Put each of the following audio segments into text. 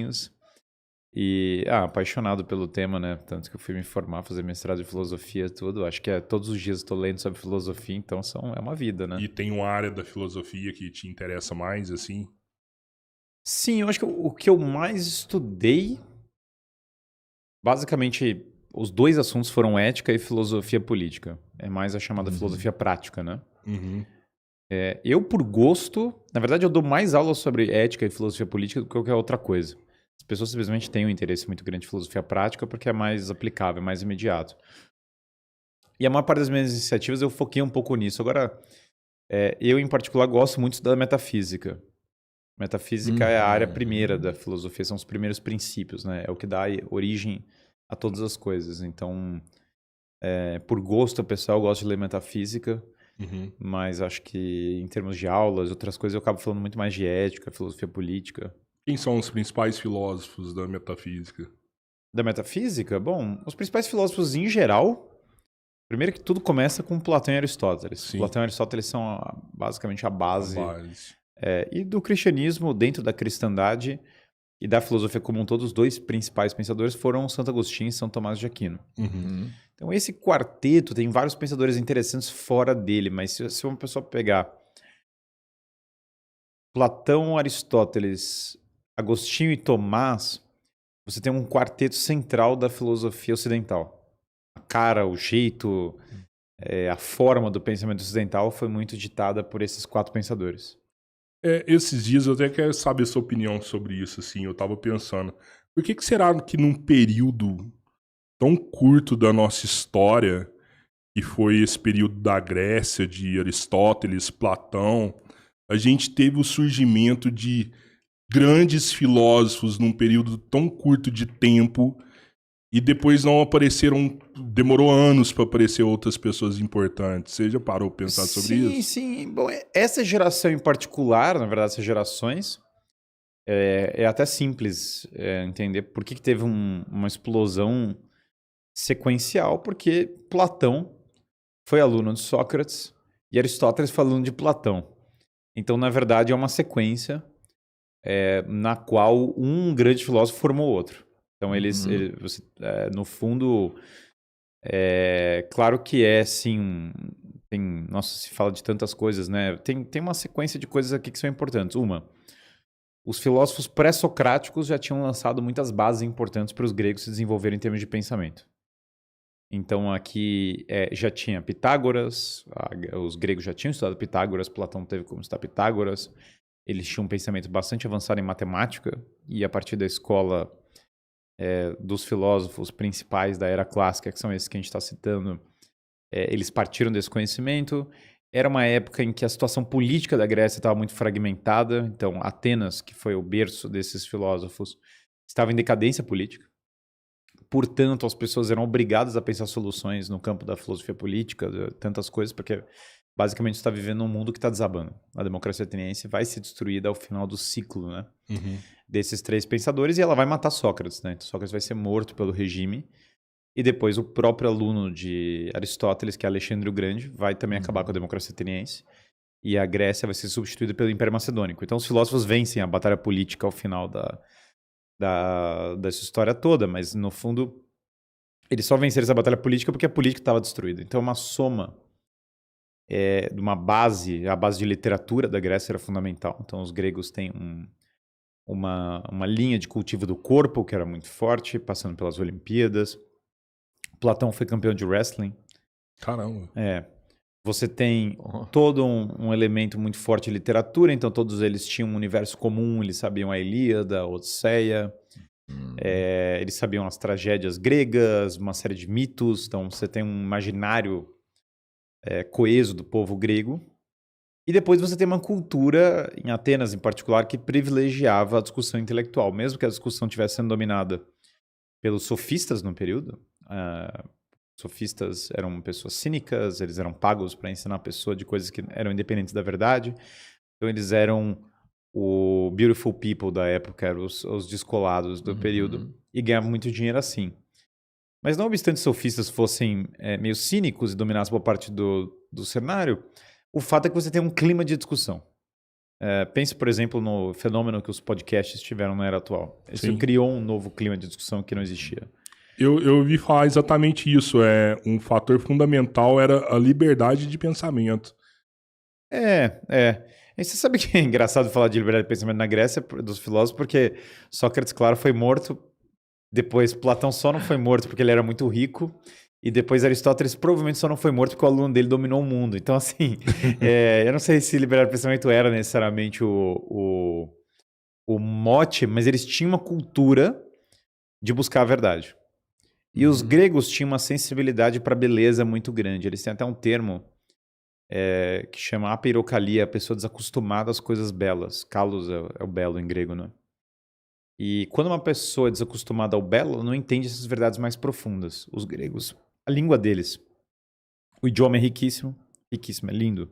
aninhos. E, apaixonado pelo tema, né? Tanto que eu fui me formar, fazer mestrado em filosofia, tudo. Acho que todos os dias estou lendo sobre filosofia, então é uma vida, né? E tem uma área da filosofia que te interessa mais, assim? Sim, eu acho que o que eu mais estudei, basicamente, os dois assuntos foram ética e filosofia política. É mais a chamada filosofia prática, né? Uhum. Eu, por gosto, na verdade, eu dou mais aulas sobre ética e filosofia política do que qualquer outra coisa. As pessoas simplesmente têm um interesse muito grande em filosofia prática porque é mais aplicável, é mais imediato. E a maior parte das minhas iniciativas eu foquei um pouco nisso. Agora, eu, em particular, gosto muito da metafísica. Metafísica é a área primeira da filosofia, são os primeiros princípios, né? É o que dá origem a todas as coisas. Então, por gosto pessoal, eu gosto de ler metafísica, Uhum. mas acho que em termos de aulas, outras coisas, eu acabo falando muito mais de ética, filosofia política. Quem são os principais filósofos da metafísica? Da metafísica, bom, os principais filósofos em geral, primeiro que tudo começa com Platão e Aristóteles. Sim, Platão e Aristóteles são basicamente a a base. base. E do cristianismo, dentro da cristandade e da filosofia como um todo, os dois principais pensadores foram Santo Agostinho e São Tomás de Aquino. Uhum. Então, esse quarteto tem vários pensadores interessantes fora dele, mas se uma pessoa pegar Platão, Aristóteles, Agostinho e Tomás, você tem um quarteto central da filosofia ocidental. A cara, o jeito, a forma do pensamento ocidental foi muito ditada por esses quatro pensadores. Esses dias eu até quero saber a sua opinião sobre isso, assim, eu tava pensando, por que será que num período tão curto da nossa história, que foi esse período da Grécia, de Aristóteles, Platão, a gente teve o surgimento de grandes filósofos num período tão curto de tempo e depois não apareceram, demorou anos para aparecer outras pessoas importantes. Você já parou para pensar sobre Sim, isso? sim. Bom, essa geração em particular, na verdade, essas gerações, é até simples entender por que teve uma explosão sequencial, porque Platão foi aluno de Sócrates e Aristóteles foi aluno de Platão. Então, na verdade, é uma sequência na qual um grande filósofo formou outro. Então, no fundo, claro que sim, nossa, se fala de tantas coisas, né? Tem uma sequência de coisas aqui que são importantes. Os filósofos pré-socráticos já tinham lançado muitas bases importantes para os gregos se desenvolverem em termos de pensamento. Então aqui já tinha Pitágoras, os gregos já tinham estudado Pitágoras, Platão teve como estudar Pitágoras, eles tinham um pensamento bastante avançado em matemática, e a partir da escola dos filósofos principais da era clássica, que são esses que a gente está citando, eles partiram desse conhecimento. Era uma época em que a situação política da Grécia estava muito fragmentada, então Atenas, que foi o berço desses filósofos, estava em decadência política. Portanto, as pessoas eram obrigadas a pensar soluções no campo da filosofia política, de tantas coisas, porque basicamente está vivendo um mundo que está desabando. A democracia ateniense vai ser destruída ao final do ciclo, né, Uhum. desses três pensadores, e ela vai matar Sócrates, né? Então, Sócrates vai ser morto pelo regime, e depois o próprio aluno de Aristóteles, que é Alexandre o Grande, vai também acabar com a democracia ateniense, e a Grécia vai ser substituída pelo Império Macedônico. Então, os filósofos vencem a batalha política ao final dessa história toda, mas no fundo eles só venceram essa batalha política porque a política estava destruída. Então, uma soma de uma base, a base de literatura da Grécia era fundamental. Então, os gregos têm uma linha de cultivo do corpo que era muito forte, passando pelas Olimpíadas. Platão foi campeão de wrestling. Caramba. Você tem todo um elemento muito forte de literatura, então todos eles tinham um universo comum, eles sabiam a Ilíada, a Odisseia, eles sabiam as tragédias gregas, uma série de mitos, então você tem um imaginário coeso do povo grego. E depois você tem uma cultura, em Atenas em particular, que privilegiava a discussão intelectual, mesmo que a discussão estivesse sendo dominada pelos sofistas no período. Sofistas eram pessoas cínicas, eles eram pagos para ensinar a pessoa de coisas que eram independentes da verdade. Então eles eram o beautiful people da época, eram os descolados do período, e ganhavam muito dinheiro assim. Mas não obstante os sofistas fossem meio cínicos e dominassem boa parte do cenário, o fato é que você tem um clima de discussão. Pense, por exemplo, no fenômeno que os podcasts tiveram na era atual. Isso Sim. criou um novo clima de discussão que não existia. Eu ouvi falar exatamente isso. Um fator fundamental era a liberdade de pensamento. E você sabe que é engraçado falar de liberdade de pensamento na Grécia, dos filósofos, porque Sócrates, claro, foi morto. Depois, Platão só não foi morto porque ele era muito rico. E depois, Aristóteles provavelmente só não foi morto porque o aluno dele dominou o mundo. Então, assim, eu não sei se liberdade de pensamento era necessariamente o mote, mas eles tinham uma cultura de buscar a verdade. E os gregos tinham uma sensibilidade para beleza muito grande. Eles têm até um termo que chama apeirokalia, a pessoa desacostumada às coisas belas. Kalos é o belo em grego, né? E quando uma pessoa é desacostumada ao belo, não entende essas verdades mais profundas. Os gregos, a língua deles, o idioma é riquíssimo, riquíssimo, é lindo.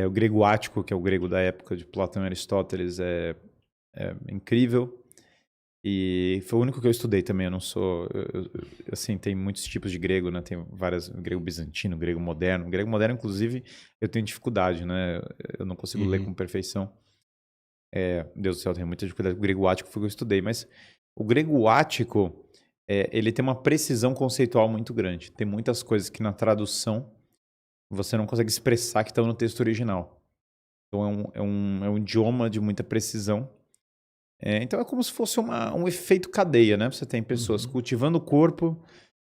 O grego ático, que é o grego da época de Platão e Aristóteles, é incrível. E foi o único que eu estudei também. Eu não sou. Assim, tem muitos tipos de grego, né? Tem várias. Grego bizantino, grego moderno. Grego moderno, inclusive, eu tenho dificuldade, né? Eu não consigo ler com perfeição. Deus do céu, eu tenho muita dificuldade. O grego ático foi o que eu estudei. Mas o grego ático, ele tem uma precisão conceitual muito grande. Tem muitas coisas que na tradução você não consegue expressar que estão no texto original. Então é um idioma de muita precisão. Então é como se fosse um efeito cadeia, né? Você tem pessoas cultivando o corpo,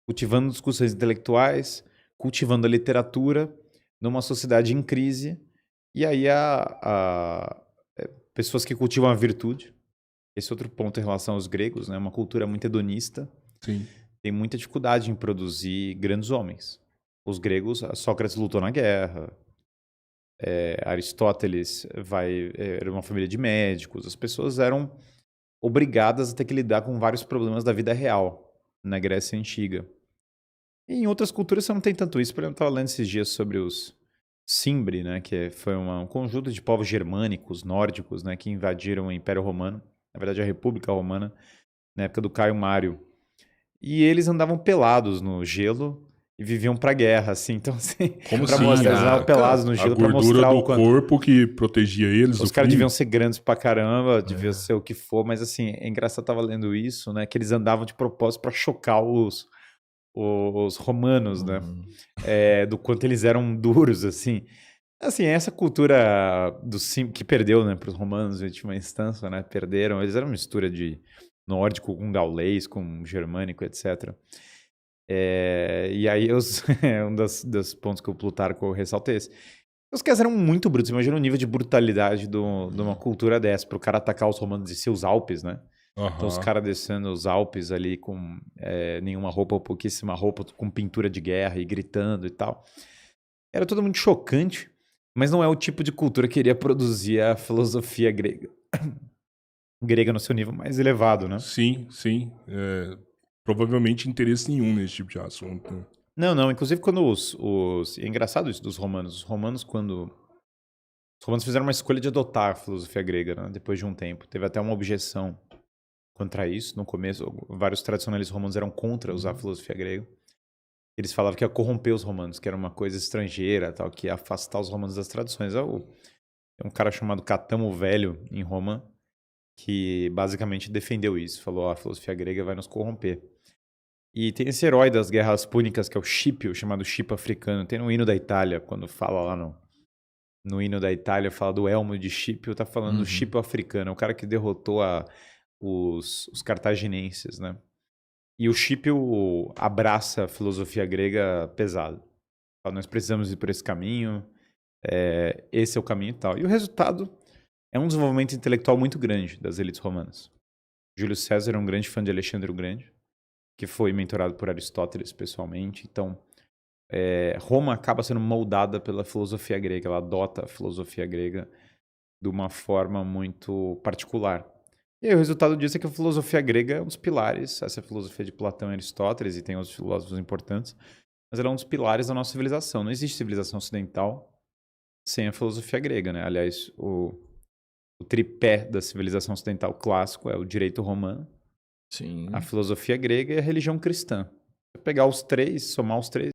cultivando discussões intelectuais, cultivando a literatura numa sociedade em crise. E aí pessoas que cultivam a virtude. Esse é outro ponto em relação aos gregos, né? Uma cultura muito hedonista. Sim. Tem muita dificuldade em produzir grandes homens. Os gregos, Sócrates lutou na guerra, Aristóteles era uma família de médicos. As pessoas eram obrigadas a ter que lidar com vários problemas da vida real na Grécia Antiga. E em outras culturas você não tem tanto isso. Por exemplo, eu estava lendo esses dias sobre os Cimbri, né, que foi um conjunto de povos germânicos, nórdicos, né, que invadiram o Império Romano, na verdade a República Romana, na época do Caio Mário. E eles andavam pelados no gelo e viviam pra guerra, assim. Então, assim, Como pra assim? mostrar, eles andavam pelados no A gelo pra gordura mostrar do o quanto. corpo que protegia eles Os do caras frio? deviam ser grandes pra caramba, devia ser o que for, mas assim, é engraçado, eu tava lendo isso, né? Que eles andavam de propósito pra chocar os romanos, né? Do quanto eles eram duros, assim. Assim, essa cultura que perdeu, né, pros romanos em última instância, né? Perderam, eles eram uma mistura de nórdico com gaulês, com germânico, etc. E aí, um dos pontos que o Plutarco ressalta é esse. Os caras eram muito brutos. Imagina o nível de brutalidade de uma cultura dessa. Para o cara atacar os romanos e ser os Alpes, né? Então os caras descendo os Alpes ali com nenhuma roupa, pouquíssima roupa, com pintura de guerra e gritando e tal. Era tudo muito chocante, mas não é o tipo de cultura que iria produzir a filosofia grega. Grega no seu nível mais elevado, né? Sim, sim. Provavelmente interesse nenhum nesse tipo de assunto. Né? Não. Inclusive, quando é engraçado isso dos romanos. Os romanos, os romanos fizeram uma escolha de adotar a filosofia grega, né? Depois de um tempo. Teve até uma objeção contra isso. No começo, vários tradicionalistas romanos eram contra usar a filosofia grega. Eles falavam que ia corromper os romanos, que era uma coisa estrangeira, tal, que ia afastar os romanos das tradições. É um cara chamado Catamo Velho, em Roma, que basicamente defendeu isso. Falou, a filosofia grega vai nos corromper. E tem esse herói das guerras púnicas, que é o Scipio, chamado Scipio africano. Tem no hino da Itália, quando fala lá no hino da Itália, fala do elmo de Scipio, tá falando do Scipio africano. É o cara que derrotou os cartaginenses, né? E o Scipio abraça a filosofia grega pesado. Fala, nós precisamos ir por esse caminho, esse é o caminho e tal. E o resultado é um desenvolvimento intelectual muito grande das elites romanas. Júlio César era um grande fã de Alexandre o Grande, que foi mentorado por Aristóteles pessoalmente. Então, Roma acaba sendo moldada pela filosofia grega. Ela adota a filosofia grega de uma forma muito particular. E aí, o resultado disso é que a filosofia grega é um dos pilares. Essa é a filosofia de Platão e Aristóteles, e tem outros filósofos importantes, mas ela é um dos pilares da nossa civilização. Não existe civilização ocidental sem a filosofia grega, né? Aliás, o tripé da civilização ocidental clássico é o direito romano, Sim. a filosofia grega e a religião cristã. Se pegar os três, somar os três,